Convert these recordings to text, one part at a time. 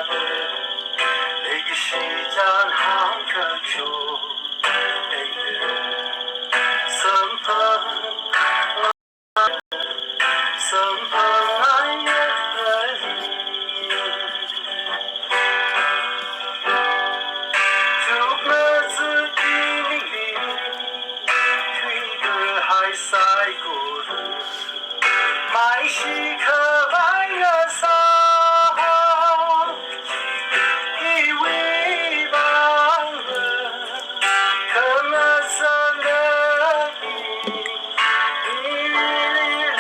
的那个西站行个就身旁身旁爱的你，就各自的你，推个海塞过的，买西可买个啥？以为忘了，可那真的你泪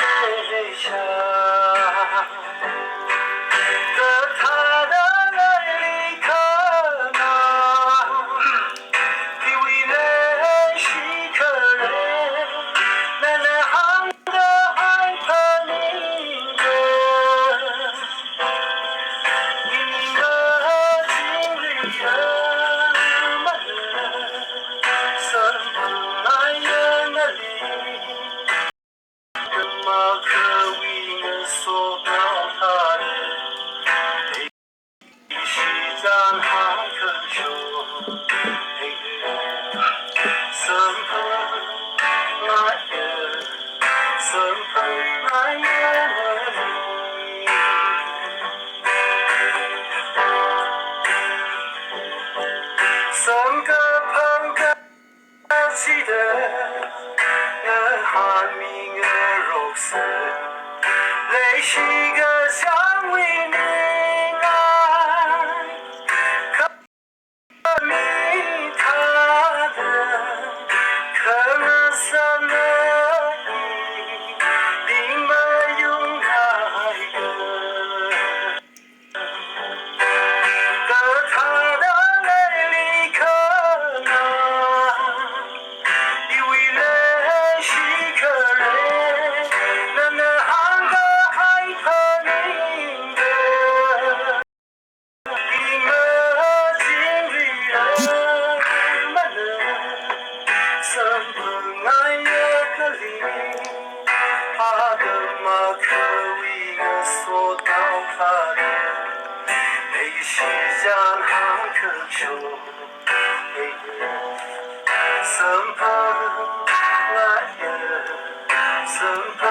下。可他的来离可那，以为那是可人，那行的海喷你的，你的经历的满了，什么爱人的你，怎么可为人所高他的？西站行个就身旁爱的，身旁爱的你，身个旁个记得，寒明的肉色，泪是个香为你爱。你他的可能什么意，你们用爱的，可他的泪里可那，以为人是可人，那行个害怕你的。你们经历了满了，什么爱也可离，怕的嘛可为我所到他的，那个西站行个就身旁爱的身旁。